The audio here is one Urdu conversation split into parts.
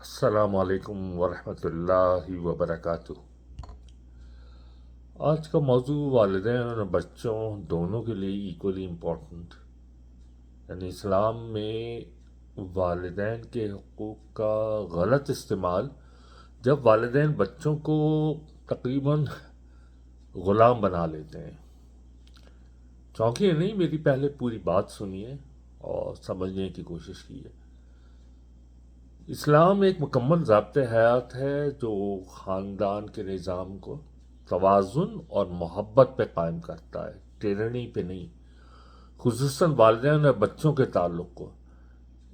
السلام علیکم ورحمۃ اللہ وبرکاتہ۔ آج کا موضوع والدین اور بچوں دونوں کے لیے ایکولی امپورٹنٹ، یعنی اسلام میں والدین کے حقوق کا غلط استعمال، جب والدین بچوں کو تقریباً غلام بنا لیتے ہیں۔ چونکہ نہیں، میری پہلے پوری بات سنیے اور سمجھنے کی کوشش کیے۔ اسلام ایک مکمل ضابط حیات ہے جو خاندان کے نظام کو توازن اور محبت پہ قائم کرتا ہے، ٹیرنی پہ نہیں، خصوصاً والدین اور بچوں کے تعلق کو۔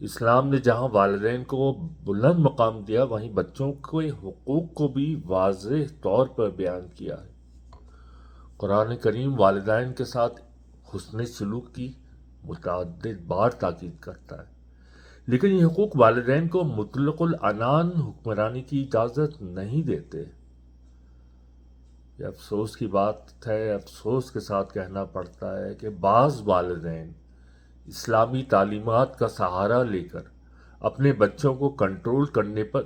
اسلام نے جہاں والدین کو بلند مقام دیا، وہیں بچوں کے حقوق کو بھی واضح طور پر بیان کیا ہے۔ قرآن کریم والدین کے ساتھ حسن سلوک کی متعدد بار تاکید کرتا ہے، لیکن یہ حقوق والدین کو مطلق العنان حکمرانی کی اجازت نہیں دیتے۔ یہ افسوس کی بات ہے، افسوس کے ساتھ کہنا پڑتا ہے کہ بعض والدین اسلامی تعلیمات کا سہارا لے کر اپنے بچوں کو کنٹرول کرنے پر،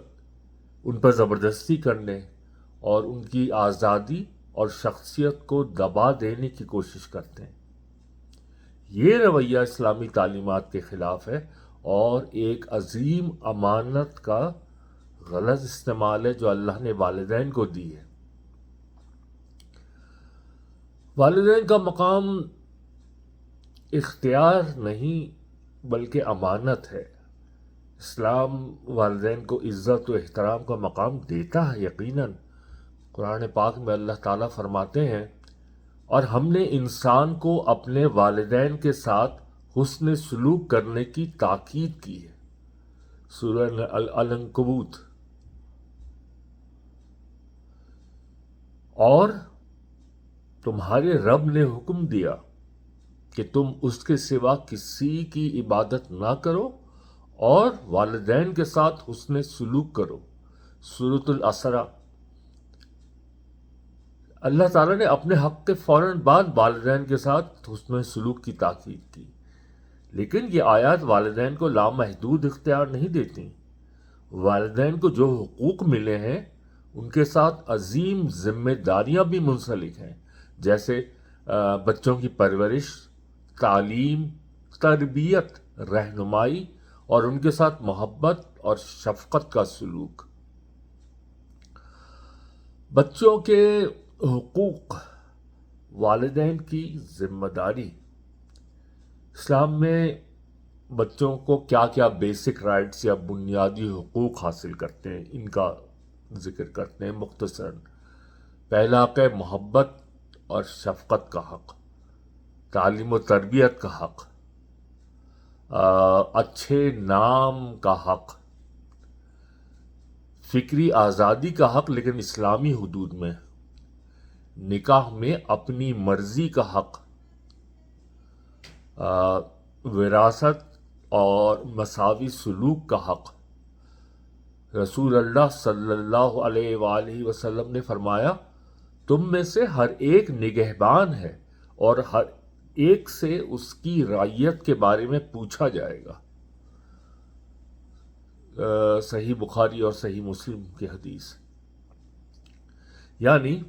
ان پر زبردستی کرنے اور ان کی آزادی اور شخصیت کو دبا دینے کی کوشش کرتے ہیں۔ یہ رویہ اسلامی تعلیمات کے خلاف ہے اور ایک عظیم امانت کا غلط استعمال ہے جو اللہ نے والدین کو دی ہے۔ والدین کا مقام اختیار نہیں بلکہ امانت ہے۔ اسلام والدین کو عزت و احترام کا مقام دیتا ہے، یقیناً۔ قرآن پاک میں اللہ تعالیٰ فرماتے ہیں، اور ہم نے انسان کو اپنے والدین کے ساتھ حسن سلوک کرنے کی تاکید کی ہے، سورہ العنکبوت۔ اور تمہارے رب نے حکم دیا کہ تم اس کے سوا کسی کی عبادت نہ کرو اور والدین کے ساتھ حسن سلوک کرو، سورۃ الاسراء۔ اللہ تعالیٰ نے اپنے حق کے فوراً بعد والدین کے ساتھ حسن سلوک کی تاکید کی، لیکن یہ آیات والدین کو لامحدود اختیار نہیں دیتی۔ والدین کو جو حقوق ملے ہیں ان کے ساتھ عظیم ذمہ داریاں بھی منسلک ہیں، جیسے بچوں کی پرورش، تعلیم، تربیت، رہنمائی اور ان کے ساتھ محبت اور شفقت کا سلوک۔ بچوں کے حقوق، والدین کی ذمہ داری۔ اسلام میں بچوں کو کیا کیا بیسک رائٹس یا بنیادی حقوق حاصل کرتے ہیں، ان کا ذکر کرتے ہیں مختصراً۔ پہلا حق ہے محبت اور شفقت کا حق، تعلیم و تربیت کا حق، اچھے نام کا حق، فکری آزادی کا حق لیکن اسلامی حدود میں، نکاح میں اپنی مرضی کا حق، وراثت اور مساوی سلوک کا حق۔ رسول اللہ صلی اللہ علیہ وآلہ وسلم نے فرمایا، تم میں سے ہر ایک نگہبان ہے اور ہر ایک سے اس کی رعیت کے بارے میں پوچھا جائے گا۔ صحیح بخاری اور صحیح مسلم کی حدیث۔ یعنی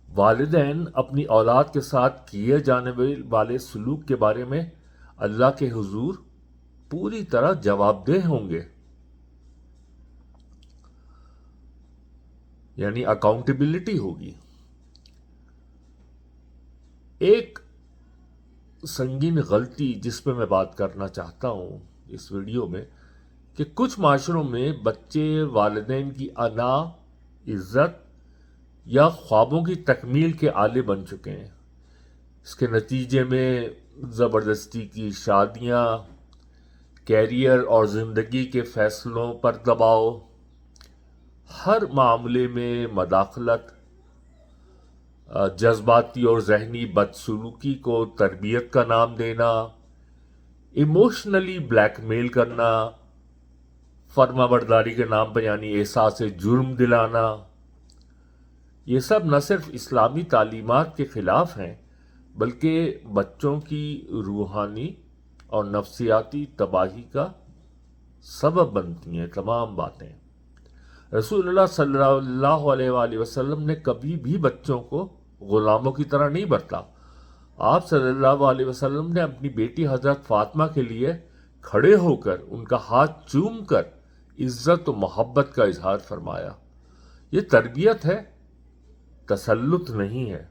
والدین اپنی اولاد کے ساتھ کیے جانے والے سلوک کے بارے میں اللہ کے حضور پوری طرح جواب دہ ہوں گے، یعنی اکاؤنٹیبلٹی ہوگی۔ ایک سنگین غلطی جس پہ میں بات کرنا چاہتا ہوں اس ویڈیو میں، کہ کچھ معاشروں میں بچے والدین کی انا، عزت یا خوابوں کی تکمیل کے آلے بن چکے ہیں۔ اس کے نتیجے میں زبردستی کی شادیاں، کیریئر اور زندگی کے فیصلوں پر دباؤ، ہر معاملے میں مداخلت، جذباتی اور ذہنی بدسلوکی کو تربیت کا نام دینا، ایموشنلی بلیک میل کرنا، فرما برداری کے نام پر یعنی احساس جرم دلانا، یہ سب نہ صرف اسلامی تعلیمات کے خلاف ہیں بلکہ بچوں کی روحانی اور نفسیاتی تباہی کا سبب بنتی ہیں۔ تمام باتیں رسول اللہ صلی اللہ علیہ وآلہ وسلم نے کبھی بھی بچوں کو غلاموں کی طرح نہیں برتا. آپ صلی اللہ علیہ وسلم نے اپنی بیٹی حضرت فاطمہ کے لیے کھڑے ہو کر ان کا ہاتھ چوم کر عزت و محبت کا اظہار فرمایا. یہ تربیت ہے، تسلط نہیں ہے.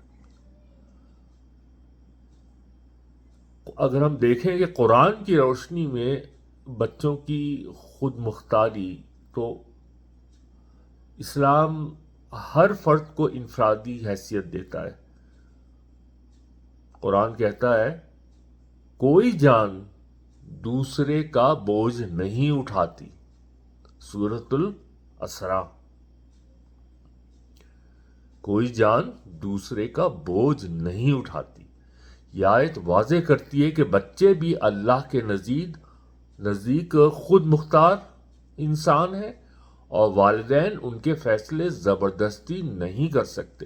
اگر ہم دیکھیں کہ قرآن کی روشنی میں بچوں کی خود مختاری، تو اسلام ہر فرد کو انفرادی حیثیت دیتا ہے. قرآن کہتا ہے کوئی جان دوسرے کا بوجھ نہیں اٹھاتی. سورۃ الاسراء. کوئی جان دوسرے کا بوجھ نہیں اٹھاتی. یہ آیت واضح کرتی ہے کہ بچے بھی اللہ کے نزدیک خود مختار انسان ہیں اور والدین ان کے فیصلے زبردستی نہیں کر سکتے.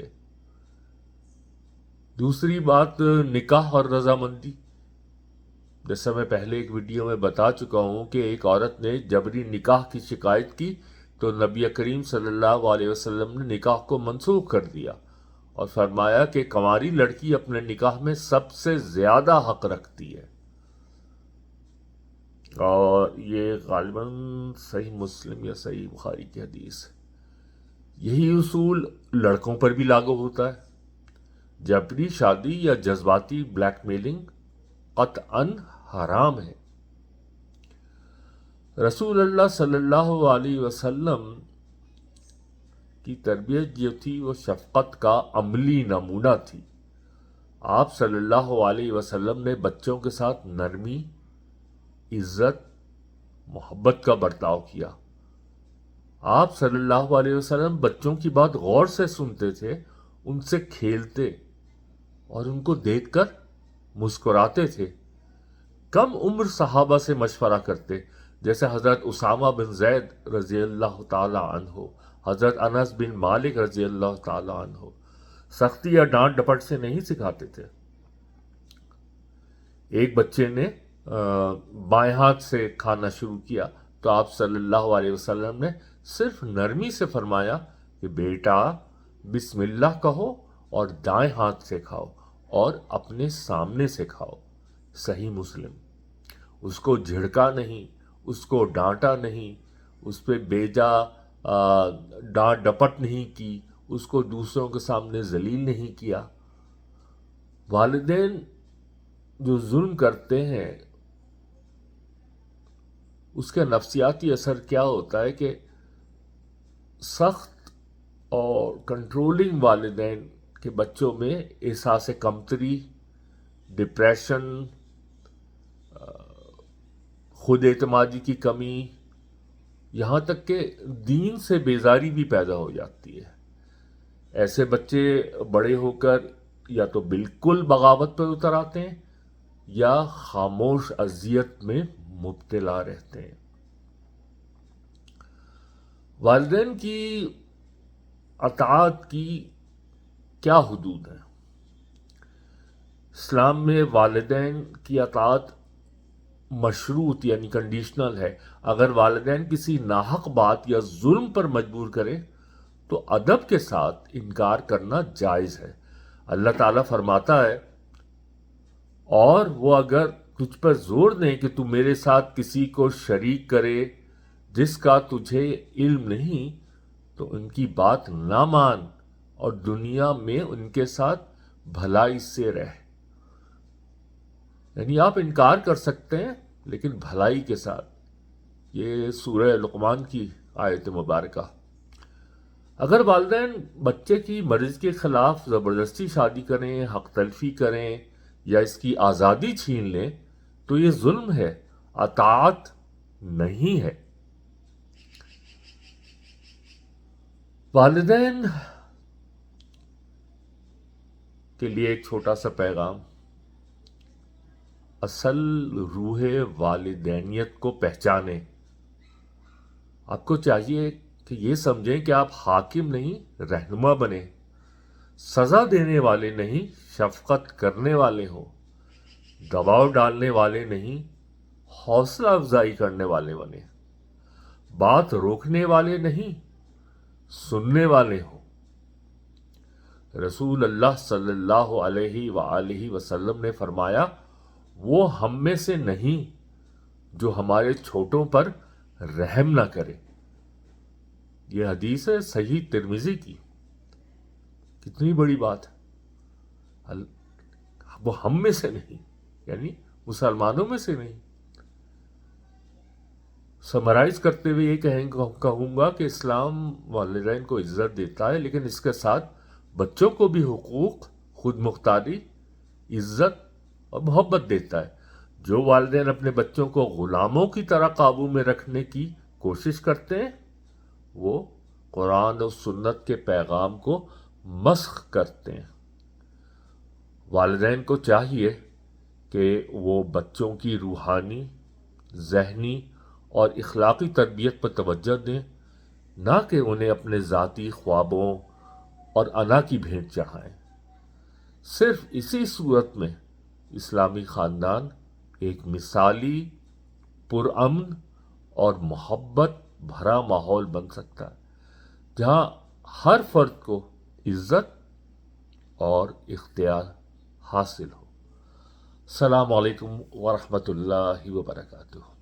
دوسری بات نکاح اور رضامندی. جیسا میں پہلے ایک ویڈیو میں بتا چکا ہوں کہ ایک عورت نے جبری نکاح کی شکایت کی تو نبی کریم صلی اللہ علیہ وسلم نے نکاح کو منسوخ کر دیا اور فرمایا کہ کنواری لڑکی اپنے نکاح میں سب سے زیادہ حق رکھتی ہے. اور یہ غالباً صحیح مسلم یا صحیح بخاری کی حدیث ہے. یہی اصول لڑکوں پر بھی لاگو ہوتا ہے. جبری شادی یا جذباتی بلیک میلنگ قطعاً حرام ہے. رسول اللہ صلی اللہ علیہ وسلم کی تربیت جو تھی وہ شفقت کا عملی نمونہ تھی. آپ صلی اللہ علیہ وسلم نے بچوں کے ساتھ نرمی، عزت، محبت کا برتاؤ کیا. آپ صلی اللہ علیہ وسلم بچوں کی بات غور سے سنتے تھے، ان سے کھیلتے اور ان کو دیکھ کر مسکراتے تھے. کم عمر صحابہ سے مشورہ کرتے، جیسے حضرت اسامہ بن زید رضی اللہ تعالی عنہ، حضرت انس بن مالک رضی اللہ تعالی عنہ. سختی یا ڈانٹ ڈپٹ سے نہیں سکھاتے تھے. ایک بچے نے بائیں ہاتھ سے کھانا شروع کیا تو آپ صلی اللہ علیہ وسلم نے صرف نرمی سے فرمایا کہ بیٹا بسم اللہ کہو اور دائیں ہاتھ سے کھاؤ اور اپنے سامنے سے کھاؤ. صحیح مسلم. اس کو جھڑکا نہیں، اس کو ڈانٹا نہیں، اس پہ بیجا ڈانٹ ڈپٹ نہیں کی، اس کو دوسروں کے سامنے ذلیل نہیں کیا. والدین جو ظلم کرتے ہیں اس کا نفسیاتی اثر کیا ہوتا ہے کہ سخت اور کنٹرولنگ والدین کے بچوں میں احساس کمتری، ڈپریشن، خود اعتمادی کی کمی، یہاں تک کہ دین سے بیزاری بھی پیدا ہو جاتی ہے. ایسے بچے بڑے ہو کر یا تو بالکل بغاوت پر اتر آتے ہیں یا خاموش اذیت میں مبتلا رہتے ہیں. والدین کی اطاعت کی کیا حدود ہیں؟ اسلام میں والدین کی اطاعت مشروط یعنی کنڈیشنل ہے. اگر والدین کسی ناحق بات یا ظلم پر مجبور کرے تو ادب کے ساتھ انکار کرنا جائز ہے. اللہ تعالیٰ فرماتا ہے اور وہ اگر تجھ پر زور دیں کہ تو میرے ساتھ کسی کو شریک کرے جس کا تجھے علم نہیں تو ان کی بات نہ مان اور دنیا میں ان کے ساتھ بھلائی سے رہ. یعنی آپ انکار کر سکتے ہیں لیکن بھلائی کے ساتھ. یہ سورہ لقمان کی آیت مبارکہ. اگر والدین بچے کی مرضی کے خلاف زبردستی شادی کریں، حق تلفی کریں یا اس کی آزادی چھین لیں تو یہ ظلم ہے، اطاعت نہیں ہے. والدین کے لیے ایک چھوٹا سا پیغام. اصل روح والدینیت کو پہچانیں. آپ کو چاہیے کہ یہ سمجھیں کہ آپ حاکم نہیں، رہنما بنیں. سزا دینے والے نہیں، شفقت کرنے والے ہوں. دباؤ ڈالنے والے نہیں، حوصلہ افزائی کرنے والے بنیں. بات روکنے والے نہیں، سننے والے ہوں۔ رسول اللہ صلی اللہ علیہ وآلہ وسلم نے فرمایا وہ ہم میں سے نہیں جو ہمارے چھوٹوں پر رحم نہ کرے۔ یہ حدیث ہے صحیح ترمذی کی۔ کتنی بڑی بات ہے، وہ ہم میں سے نہیں، یعنی مسلمانوں میں سے نہیں۔ سمرائز کرتے ہوئے یہ کہوں گا کہ اسلام والدین کو عزت دیتا ہے، لیکن اس کے ساتھ بچوں کو بھی حقوق، خود مختاری، عزت اور محبت دیتا ہے۔ جو والدین اپنے بچوں کو غلاموں کی طرح قابو میں رکھنے کی کوشش کرتے ہیں وہ قرآن و سنت کے پیغام کو مسخ کرتے ہیں۔ والدین کو چاہیے کہ وہ بچوں کی روحانی، ذہنی اور اخلاقی تربیت پر توجہ دیں، نہ کہ انہیں اپنے ذاتی خوابوں اور انا کی بھیٹ چڑھائیں۔ صرف اسی صورت میں اسلامی خاندان ایک مثالی، پرامن اور محبت بھرا ماحول بن سکتا ہے، جہاں ہر فرد کو عزت اور اختیار حاصل ہو۔ السلام علیکم ورحمۃ اللہ وبرکاتہ۔